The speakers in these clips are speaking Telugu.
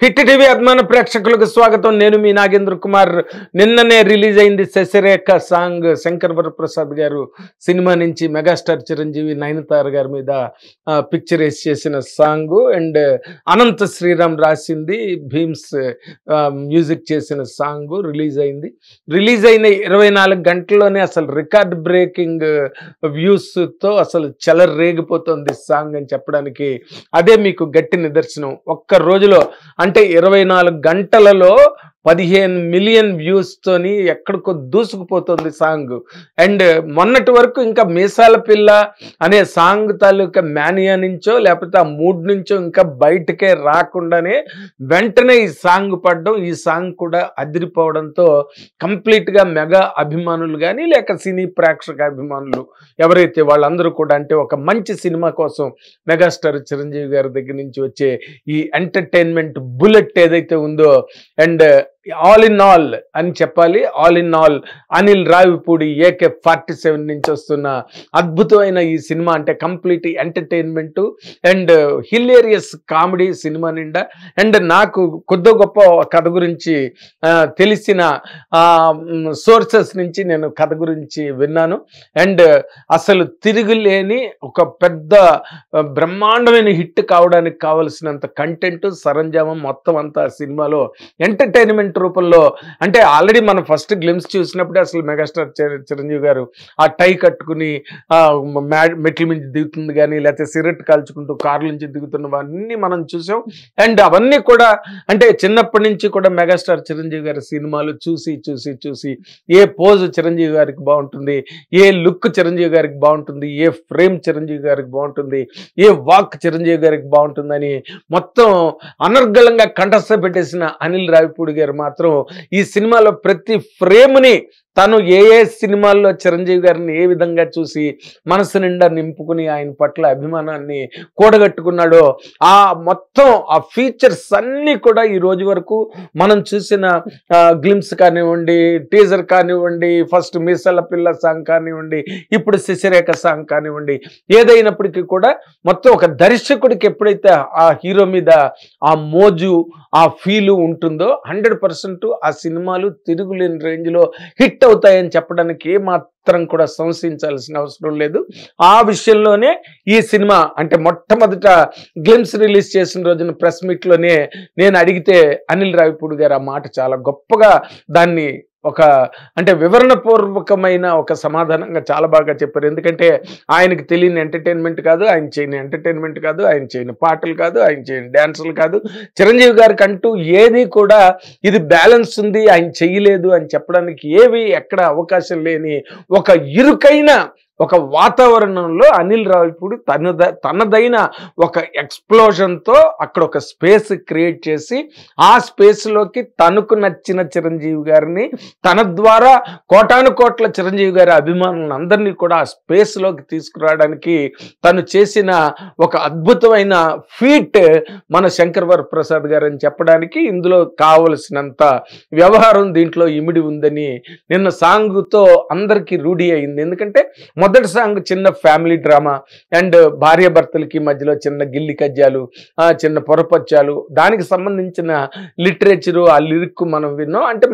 హిట్ టీవీ అభిమాన ప్రేక్షకులకు స్వాగతం. నేను మీ నాగేంద్ర కుమార్. నిన్ననే రిలీజ్ అయింది శశిరేఖ సాంగ్. శంకర్ వరప్రసాద్ గారు సినిమా నుంచి మెగాస్టార్ చిరంజీవి నయనతార గారి మీద పిక్చరైజ్ చేసిన సాంగ్ అండ్ అనంత శ్రీరామ్ రాసింది, భీమ్స్ మ్యూజిక్ చేసిన సాంగ్ రిలీజ్ అయింది. రిలీజ్ అయిన 24 గంటల్లోనే అసలు రికార్డ్ బ్రేకింగ్ వ్యూస్తో అసలు చెలరేగిపోతుంది సాంగ్ అని చెప్పడానికి అదే మీకు గట్టి నిదర్శనం. ఒక్క రోజులో అంటే 24 గంటలలో 15 మిలియన్ వ్యూస్తోని ఎక్కడికో దూసుకుపోతుంది సాంగ్. అండ్ మొన్నటి వరకు ఇంకా మీసాల పిల్ల అనే సాంగ్ తాలూకా మేనియా నుంచో లేకపోతే ఆ మూడ్ నుంచో ఇంకా బయటకే రాకుండానే వెంటనే ఈ సాంగ్ పడడం, ఈ సాంగ్ కూడా అదిరిపోవడంతో కంప్లీట్గా మెగా అభిమానులు కానీ లేక సినీ ప్రేక్షక అభిమానులు ఎవరైతే వాళ్ళందరూ కూడా అంటే ఒక మంచి సినిమా కోసం మెగాస్టార్ చిరంజీవి గారి దగ్గర నుంచి వచ్చే ఈ ఎంటర్టైన్మెంట్ బుల్లెట్ ఏదైతే ఉందో అండ్ ఆల్ ఇన్ ఆల్ అని చెప్పాలి. All in all Anil Ravipudi AK-47 నుంచి వస్తున్న అద్భుతమైన ఈ సినిమా అంటే complete entertainment and hilarious comedy cinema నిండా. అండ్ నాకు కొద్ది గొప్ప కథ గురించి తెలిసిన సోర్సెస్ నుంచి నేను కథ గురించి విన్నాను. అండ్ అసలు తిరుగులేని ఒక పెద్ద బ్రహ్మాండమైన హిట్ కావడానికి కావలసినంత కంటెంట్ సరంజామం మొత్తం అంతా సినిమాలో ఎంటర్టైన్మెంట్ రూపంలో. అంటే ఆల్రెడీ మనం ఫస్ట్ గ్లిమ్స్ చూసినప్పుడే అసలు మెగాస్టార్ చిరంజీవి గారు ఆ టై కట్టుకుని మెట్ల నుంచి దిగుతుంది కానీ లేకపోతే సిగరెట్ కాల్చుకుంటూ కార్ల నుంచి దిగుతున్నవన్నీ మనం చూసాం. అండ్ అవన్నీ కూడా అంటే చిన్నప్పటి నుంచి కూడా మెగాస్టార్ చిరంజీవి గారి సినిమాలు చూసి చూసి చూసి ఏ పోజు చిరంజీవి గారికి బాగుంటుంది, ఏ లుక్ చిరంజీవి గారికి బాగుంటుంది, ఏ ఫ్రేమ్ చిరంజీవి గారికి బాగుంటుంది, ఏ వాక్ చిరంజీవి గారికి బాగుంటుందని మొత్తం అనర్గళంగా కంఠస్థ పెట్టేసిన అనిల్ రావిపూడి గారు మాత్రం ఈ సినిమాలో ప్రతి ఫ్రేమ్ని తను ఏ సినిమాల్లో చిరంజీవి గారిని ఏ విధంగా చూసి మనసు నిండా నింపుకుని ఆయన పట్ల అభిమానాన్ని కూడగట్టుకున్నాడో ఆ మొత్తం ఆ ఫీచర్స్ అన్నీ కూడా ఈ రోజు వరకు మనం చూసిన గ్లిమ్స్ కానివ్వండి, టీజర్ కానివ్వండి, ఫస్ట్ మీసాల పిల్ల సాంగ్ కానివ్వండి, ఇప్పుడు శశిరేఖ సాంగ్ కానివ్వండి, ఏదైనప్పటికీ కూడా మొత్తం ఒక దర్శకుడికి ఎప్పుడైతే ఆ హీరో మీద ఆ మోజు ఆ ఫీలు ఉంటుందో 100% ఆ సినిమాలు తిరుగులేని రేంజ్లో హిట్ అవుతాయని చెప్పడానికి ఏమాత్రం కూడా సంశయించాల్సిన అవసరం లేదు. ఆ విషయంలోనే ఈ సినిమా అంటే మొట్టమొదట గ్లిమ్స్ రిలీజ్ చేసిన రోజున ప్రెస్ మీట్లోనే నేను అడిగితే అనిల్ రావిపూడి గారు ఆ మాట చాలా గొప్పగా దాన్ని ఒక అంటే వివరణపూర్వకమైన ఒక సమాధానంగా చాలా బాగా చెప్పారు. ఎందుకంటే ఆయనకు తెలియని ఎంటర్టైన్మెంట్ కాదు, ఆయన చేయని ఎంటర్టైన్మెంట్ కాదు, ఆయన చేయని పాటలు కాదు, ఆయన చేయని డ్యాన్సులు కాదు. చిరంజీవి గారికి అంటూ ఏది కూడా ఇది బ్యాలెన్స్ ఉంది, ఆయన చెయ్యలేదు అని చెప్పడానికి ఏవి ఎక్కడ అవకాశం లేని ఒక ఇరుకైన ఒక వాతావరణంలో అనిల్ రావిపూడి తనదైన ఒక ఎక్స్ప్లోజన్తో అక్కడ ఒక స్పేస్ క్రియేట్ చేసి ఆ స్పేస్లోకి తనకు నచ్చిన చిరంజీవి గారిని తన ద్వారా కోటాను కోట్ల చిరంజీవి గారి అభిమానులను అందరినీ కూడా ఆ స్పేస్లోకి తీసుకురావడానికి తను చేసిన ఒక అద్భుతమైన ఫీట్ మన శంకర్ వరప్రసాద్ గారు అని చెప్పడానికి ఇందులో కావలసినంత వ్యవహారం దీంట్లో ఇమిడి ఉందని నిన్న సాంగ్తో అందరికీ రూఢి అయింది. ఎందుకంటే మొదటి సాంగ్ చిన్న ఫ్యామిలీ డ్రామా అండ్ భార్యాభర్తలకి మధ్యలో చిన్న గిల్లి కజ్జాలు, చిన్న పొరపచ్చాలు, దానికి సంబంధించిన లిటరేచరు ఆ లిరిక్ మనం విన్నాం. అంటే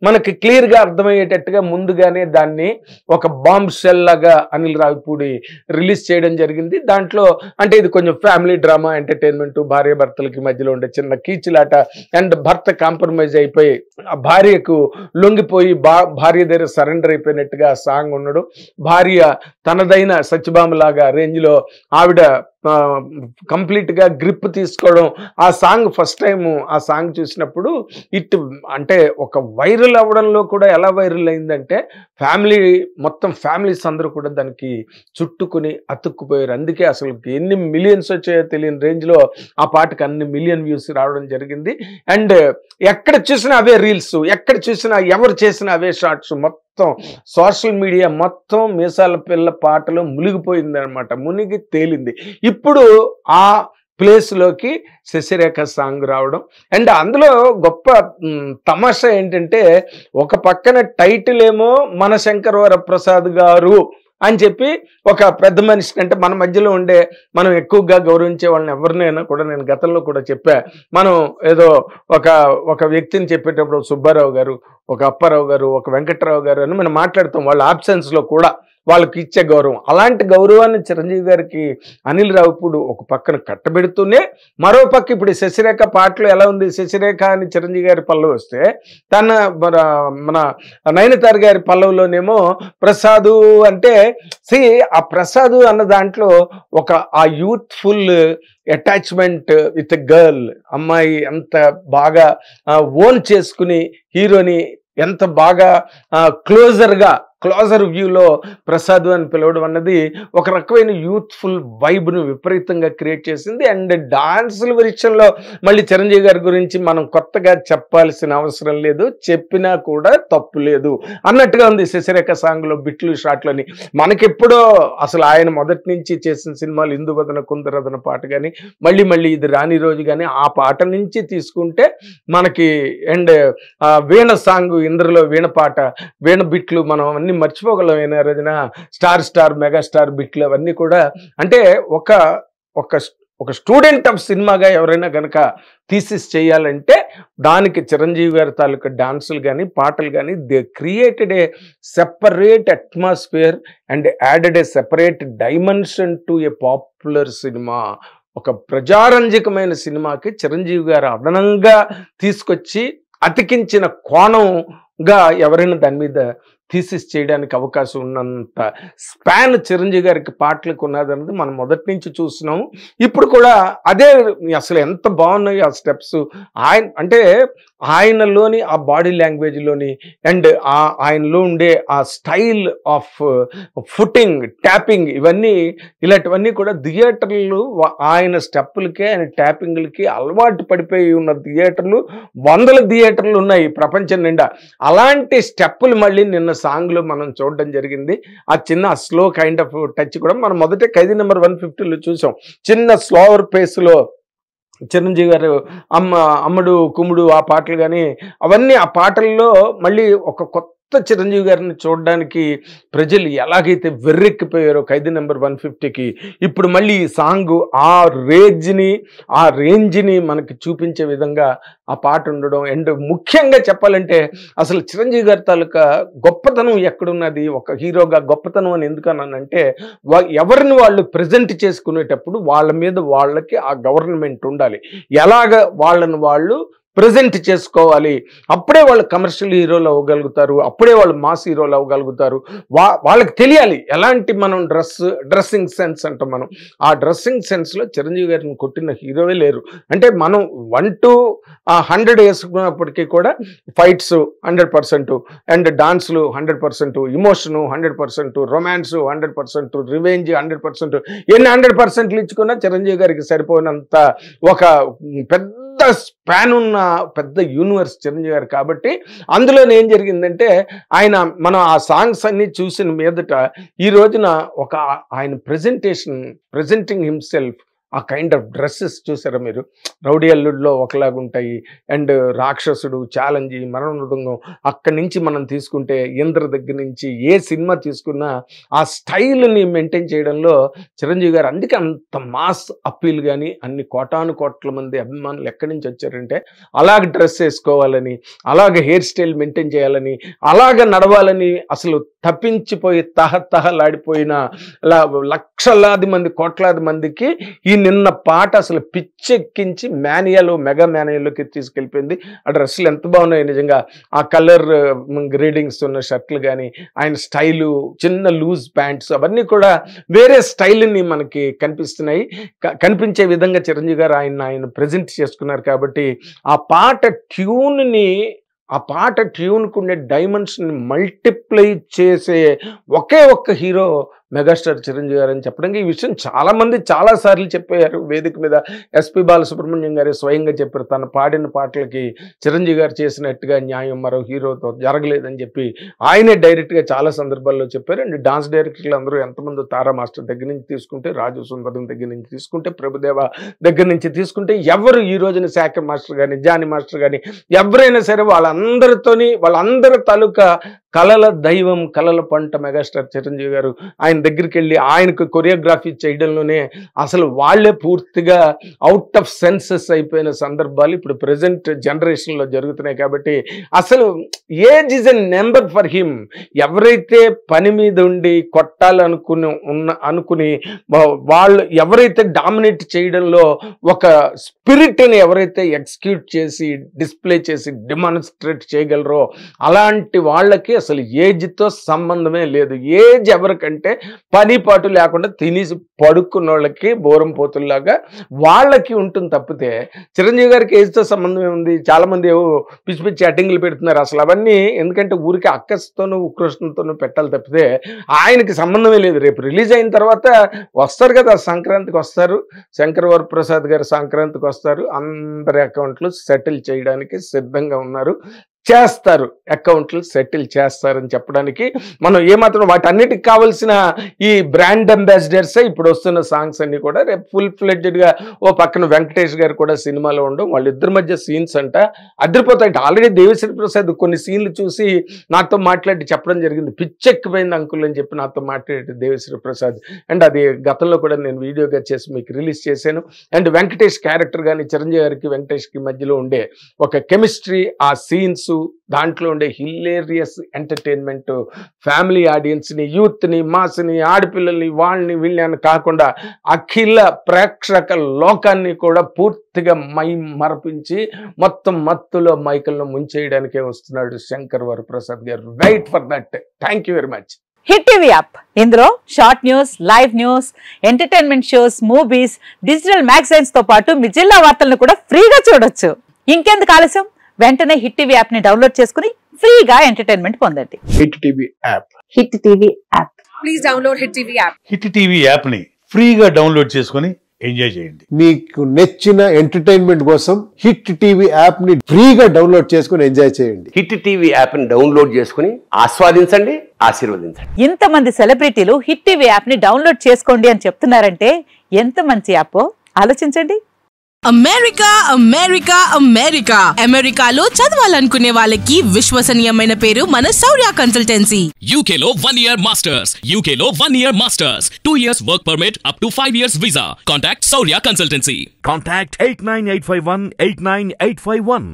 మనకి క్లియర్గా అర్థమయ్యేటట్టుగా ముందుగానే దాన్ని ఒక బాంబ్ షెల్ లాగా అనిల్ రావిపూడి రిలీజ్ చేయడం జరిగింది. దాంట్లో అంటే ఇది కొంచెం ఫ్యామిలీ డ్రామా ఎంటర్టైన్మెంట్, భార్యాభర్తలకి మధ్యలో ఉండే చిన్న కీచులాట అండ్ భర్త కాంప్రమైజ్ అయిపోయి ఆ భార్యకు లొంగిపోయి భార్య దగ్గర సరెండర్ అయిపోయినట్టుగా సాంగ్ ఉన్నాడు. భార్య తనదైన సత్యభామలాగా రేంజ్లో ఆవిడ కంప్లీట్గా గ్రిప్ తీసుకోవడం. ఆ సాంగ్ ఫస్ట్ టైం ఆ సాంగ్ చూసినప్పుడు అంటే ఒక వైరల్ అవ్వడంలో కూడా ఎలా వైరల్ అయిందంటే మొత్తం ఫ్యామిలీస్ అందరూ కూడా దానికి చుట్టుకుని అతుక్కుపోయారు. అందుకే అసలు ఎన్ని మిలియన్స్ వచ్చాయో తెలియని రేంజ్లో ఆ పాటకు అన్ని మిలియన్ వ్యూస్ రావడం జరిగింది. అండ్ ఎక్కడ చూసినా అవే రీల్స్, ఎక్కడ చూసినా ఎవరు చేసినా అవే షార్ట్స్, మొత్తం సోషల్ మీడియా మొత్తం మీసాల పిల్ల పాటలో మునిగిపోయింది అనమాట, మునిగి తేలింది. ఇప్పుడు ఆ ప్లేస్లోకి శశిరేఖ సాంగ్ రావడం అండ్ అందులో గొప్ప తమాషా ఏంటంటే ఒక పక్కన టైటిల్ ఏమో మన శంకర్ వరప్రసాద్ గారు అని చెప్పి ఒక పెద్ద మనిషిని, అంటే మన మధ్యలో ఉండే మనం ఎక్కువగా గౌరవించే వాళ్ళని ఎవరినైనా కూడా నేను గతంలో కూడా చెప్పా, మనం ఏదో ఒక ఒక వ్యక్తిని చెప్పేటప్పుడు సుబ్బారావు గారు, ఒక అప్పారావు గారు, ఒక వెంకట్రావు గారు అని మనం మాట్లాడతాం వాళ్ళ ఆబ్సెన్స్లో కూడా వాళ్ళకి ఇచ్చే గౌరవం. అలాంటి గౌరవాన్ని చిరంజీవి గారికి అనిల్ రావిపూడి ఒక పక్కన కట్టబెడుతూనే, మరో పక్క ఇప్పుడు శశిరేఖ పాటలు ఎలా ఉంది, శశిరేఖ అని చిరంజీవి గారి పల్లవి వస్తే మన నయనతార గారి పల్లవిలోనేమో ప్రసాదు అంటే ఆ ప్రసాదు అన్న దాంట్లో ఒక ఆ యూత్ఫుల్ అటాచ్మెంట్ విత్ గర్ల్, అమ్మాయి ఎంత బాగా ఓన్ చేసుకుని హీరోని ఎంత బాగా క్లోజర్ వ్యూలో ప్రసాద్ అని పిలవడం అన్నది ఒక రకమైన యూత్ఫుల్ వైబ్ను విపరీతంగా క్రియేట్ చేసింది. అండ్ డాన్సుల విషయంలో మళ్ళీ చిరంజీవి గారి గురించి మనం కొత్తగా చెప్పాల్సిన అవసరం లేదు, చెప్పినా కూడా తప్పు లేదు అన్నట్టుగా ఉంది శశిరేఖ సాంగ్లో బిట్లు షాట్లని. మనకెప్పుడో అసలు ఆయన మొదటి నుంచి చేసిన సినిమాలు ఇందువదన కుందరదన పాట కానీ, మళ్ళీ ఇది రాని రోజు కానీ, ఆ పాట నుంచి తీసుకుంటే మనకి అండ్ వీణ సాంగ్, ఇంద్రలో వీణ పాట, వీణ బిట్లు మనం అన్ని మర్చిపోగలం. అయిన రోజున స్టార్ మెగాస్టార్ బిట్లు అవన్నీ కూడా అంటే ఒక స్టూడెంట్ ఆఫ్ సినిమాగా ఎవరైనా కనుక థీసిస్ చేయాలంటే దానికి చిరంజీవి గారి తాలూకా డాన్సులు కానీ పాటలు కానీ they created a separate atmosphere and added a separate dimension to a popular cinema. ఒక ప్రజారంజకమైన సినిమాకి చిరంజీవి గారు అదనంగా తీసుకొచ్చి అతికించిన కోణంగా ఎవరైనా దాని మీద థీసిస్ చేయడానికి అవకాశం ఉన్నంత స్పాన్ చిరంజీవి గారికి పాటలకు ఉన్నదన్నది మనం మొదటి నుంచి చూస్తున్నాము. ఇప్పుడు కూడా అదే అసలు ఎంత బాగున్నాయి ఆ స్టెప్స్. ఆయనలోని ఆ బాడీ లాంగ్వేజ్లోని అండ్ ఆయనలో ఉండే ఆ స్టైల్ ఆఫ్ ఫుటింగ్, ట్యాపింగ్, ఇలాంటివన్నీ కూడా థియేటర్లు ఆయన స్టెప్పులకి ఆయన ట్యాపింగ్లకి అలవాటు పడిపోయి ఉన్న థియేటర్లు 100 థియేటర్లు ఉన్నాయి ప్రపంచం నిండా. అలాంటి స్టెప్పులు మళ్ళీ నిన్న సాంగ్లో మనం చూడడం జరిగింది. ఆ చిన్న స్లో కైండ్ ఆఫ్ టచ్ కూడా మనం మొదట ఖైదీ నెంబర్ 150లో చూసాం. చిన్న స్లోవర్ పేస్లో చిరంజీవి గారు అమ్మడు కుమ్ముడు ఆ పాటలు కానీ అవన్నీ, ఆ పాటల్లో మళ్ళీ ఒక కొత్త చిరంజీవి గారిని చూడడానికి ప్రజలు ఎలాగైతే వెర్రెక్కిపోయారో ఖైదీ నెంబర్ 150కి, ఇప్పుడు మళ్ళీ ఈ సాంగ్ ఆ రేంజ్ని మనకి చూపించే విధంగా ఆ పాట ఉండడం. అండ్ ముఖ్యంగా చెప్పాలంటే అసలు చిరంజీవి గారి తాలూకా గొప్పతనం ఎక్కడున్నది, ఒక హీరోగా గొప్పతనం అని ఎందుకన్నానంటే ఎవరిని వాళ్ళు ప్రజెంట్ చేసుకునేటప్పుడు వాళ్ళ మీద వాళ్ళకి ఆ గవర్నమెంట్ ఉండాలి, ఎలాగ వాళ్ళని వాళ్ళు ప్రజెంట్ చేసుకోవాలి, అప్పుడే వాళ్ళు కమర్షియల్ హీరోలు అవ్వగలుగుతారు, అప్పుడే వాళ్ళు మాస్ హీరోలు అవ్వగలుగుతారు. వాళ్ళకి తెలియాలి ఎలాంటి మనం డ్రెస్సింగ్ సెన్స్ అంటాం మనం. ఆ డ్రెస్సింగ్ సెన్స్లో చిరంజీవి గారిని కొట్టిన హీరోవే లేరు. అంటే మనం 1 to 100 వేసుకున్నప్పటికీ కూడా ఫైట్స్ 100% అండ్ డాన్స్లు 100%, ఇమోషను 100%, రొమాన్స్ 100%, రివెంజ్ 100%, ఎన్ని 100%లు ఇచ్చుకున్నా చిరంజీవి గారికి సరిపోయినంత ఒక పెద్ద స్పాన్ ఉన్న పెద్ద యూనివర్స్ చిరంజీవి గారు. కాబట్టి అందులో ఏం జరిగిందంటే మనం ఆ సాంగ్స్ అన్ని చూసిన మీదట ఈ రోజున ఆయన ప్రెజెంటింగ్ హిమ్సెల్ఫ్, ఆ కైండ్ ఆఫ్ డ్రెస్సెస్ చూసారా మీరు, రౌడీ అల్లుడిలో ఒకలాగుంటాయి అండ్ రాక్షసుడు, ఛాలెంజ్, మరణ మృదంగం, అక్కడి నుంచి మనం తీసుకుంటే ఇంద్ర దగ్గర నుంచి ఏ సినిమా తీసుకున్నా ఆ స్టైల్ని మెయింటైన్ చేయడంలో చిరంజీవి గారు, అందుకే అంత మాస్ అప్పీల్. కానీ అన్ని కోట్ల మంది అభిమానులు ఎక్కడి నుంచి వచ్చారంటే అలాగ డ్రెస్ వేసుకోవాలని, అలాగ హెయిర్ స్టైల్ మెయింటైన్ చేయాలని, అలాగ నడవాలని అసలు తప్పించిపోయి తహతహలాడిపోయిన లక్షలాది మంది, కోట్లాది మందికి ఈ నిన్న పాట అసలు పిచ్చెక్కించి మెగా మేనియాలోకి తీసుకెళ్ళిపోయింది. ఆ డ్రెస్సులు ఎంత బాగున్నాయి నిజంగా. ఆ కలర్ గ్రేడింగ్స్ ఉన్న షర్ట్లు కానీ, ఆయన స్టైలు, చిన్న లూజ్ ప్యాంట్స్, అవన్నీ కూడా వేరే స్టైల్ని మనకి కనిపించే విధంగా చిరంజీవి గారు ఆయన ప్రజెంట్ చేసుకున్నారు. కాబట్టి ఆ పాట ట్యూన్కు ఉండే డైమెన్షన్ మల్టిప్లై చేసే ఒకే ఒక్క హీరో మెగాస్టార్ చిరంజీవి గారు అని చెప్పడానికి ఈ విషయం చాలామంది చాలాసార్లు చెప్పారు. వేదిక మీద ఎస్పి బాలసుబ్రహ్మణ్యం గారు స్వయంగా చెప్పారు, తను పాడిన పాటలకి చిరంజీవి గారు చేసినట్టుగా న్యాయం మరో హీరోతో జరగలేదని చెప్పి ఆయనే డైరెక్ట్గా చాలా సందర్భాల్లో చెప్పారు. అండ్ డాన్స్ డైరెక్టర్లు అందరూ ఎంతమంది తారా మాస్టర్ దగ్గర నుంచి తీసుకుంటే, రాజు సుందరం దగ్గర నుంచి తీసుకుంటే, ప్రభుదేవ దగ్గర నుంచి తీసుకుంటే, ఎవరు ఈ రోజున శాఖర్ మాస్టర్ కానీ జానీ మాస్టర్ కానీ ఎవరైనా సరే వాళ్ళందరి తాలూకా కళల దైవం, కళల పంట మెగాస్టార్ చిరంజీవి గారు. ఆయన దగ్గరికి వెళ్ళి ఆయనకు కొరియోగ్రఫీ చేయడంలోనే అసలు వాళ్ళే పూర్తిగా అవుట్ ఆఫ్ సెన్సెస్ అయిపోయిన సందర్భాలు ఇప్పుడు ప్రజెంట్ జనరేషన్లో జరుగుతున్నాయి. కాబట్టి అసలు age is a number for him. ఎవరైతే పని మీద ఉండి కొట్టాలనుకుని వాళ్ళు ఎవరైతే డామినేట్ చేయడంలో ఒక స్పిరిట్ని ఎవరైతే ఎగ్జిక్యూట్ చేసి డిస్ప్లే చేసి డెమాన్స్ట్రేట్ చేయగలరో అలాంటి వాళ్ళకి అసలు ఏజ్తో సంబంధమే లేదు. ఏజ్ ఎవరికంటే పని పాటు లేకుండా తినేసి పడుకున్న వాళ్ళకి బోరం పోతుల్లాగా వాళ్ళకి ఉంటుంది తప్పితే చిరంజీవి గారికి ఏజ్తో సంబంధమే ఉంది. చాలామంది ఏవో పిచ్చి పిచ్చి అటింగ్లు పెడుతున్నారు. అసలు అవన్నీ ఎందుకంటే ఊరికి అక్కస్తోనూ ఉత్కృష్టంతోనూ పెట్టాలి తప్పితే ఆయనకి సంబంధమే లేదు. రేపు రిలీజ్ అయిన తర్వాత వస్తారు కదా, సంక్రాంతికి వస్తారు, శంకర్ వరప్రసాద్ గారు సంక్రాంతికి వస్తారు, అందరి అకౌంట్లు సెటిల్ చేయడానికి సిద్ధంగా ఉన్నారు, చేస్తారు, అకౌంట్లు సెటిల్ చేస్తారని చెప్పడానికి మనం ఏమాత్రం వాటన్నిటికి కావాల్సిన ఈ బ్రాండ్ అంబాసిడర్స్ ఇప్పుడు వస్తున్న సాంగ్స్ అన్ని కూడా రేపు ఫుల్ ఫ్లెడ్జ్డ్గా ఓ పక్కన వెంకటేష్ గారు కూడా సినిమాలో ఉండడం, వాళ్ళిద్దరి మధ్య సీన్స్ అంట అదిరిపోతాయి. ఆల్రెడీ దేవిశ్రీ ప్రసాద్ కొన్ని సీన్లు చూసి నాతో మాట్లాడి చెప్పడం జరిగింది, పిచ్చెక్కిపోయింది అంకుల్ అని చెప్పి నాతో మాట్లాడి దేవిశ్రీ ప్రసాద్. అండ్ అది గతంలో కూడా నేను వీడియోగా చేసి మీకు రిలీజ్ చేశాను. అండ్ వెంకటేష్ క్యారెక్టర్ కానీ చిరంజీవి గారికి వెంకటేష్కి మధ్యలో ఉండే ఒక కెమిస్ట్రీ, ఆ సీన్స్, దాంట్లో ఉండే హిలేరియస్ ఎంటర్టైన్మెంట్ ఫ్యామిలీ ఆడియన్స్ని, యూత్ని, మాస్ని, ఆడపిల్లల్ని, వాళ్ళని వీళ్ళని కాకుండా అఖిల ప్రేక్షక లోకాన్ని కూడా పూర్తిగా మరపించి మొత్తం మత్తులో మైకల్లో ముంచేయడానికే వస్తున్నాడు శంకర్ వరప్రసాద్ గారు. Wait for that. Thank you very much. Hit TV app, ఇందులో short news, live news, entertainment shows, movies, digital magazines తో పాటు మీ జిల్లా వార్తలను కూడా ఫ్రీగా చూడొచ్చు. ఇంకెందుకు ఆలస్యం, వెంటనే హిట్ టీవీ యాప్ ని డౌన్లోడ్ చేసుకుని ఫ్రీగా ఎంటర్టైన్మెంట్ పొందండి. Hit TV app. Hit TV app. Please download hit TV app. Hit TV app ని ఫ్రీగా డౌన్లోడ్ చేసుకుని ఎంజాయ్ చేయండి. మీకు నచ్చిన ఎంటర్టైన్మెంట్ కోసం హిట్ టీవీ యాప్ ని ఫ్రీగా డౌన్లోడ్ చేసుకుని ఎంజాయ్ చేయండి. హిట్ టీవీ యాప్ ని డౌన్లోడ్ చేసుకుని ఆస్వాదించండి, ఆశీర్వదించండి. ఇంతమంది సెలబ్రిటీలు హిట్ టీవీ యాప్ ని డౌన్లోడ్ చేసుకోండి అని చెప్తున్నారంటే ఎంత మంచి యాప్ ఆలోచించండి. అమెరికా అమెరికా అమెరికా అమెరికాలో చదవాలనుకునే వాళ్ళకి విశ్వసనీయమైన పేరు మన శౌర్య కన్సల్టెన్సీ. UK లో 1 year masters, UK లో 1 year masters, 2 years work permit up to 5 years visa. Contact Saurya Consultancy. Contact 89851 89851.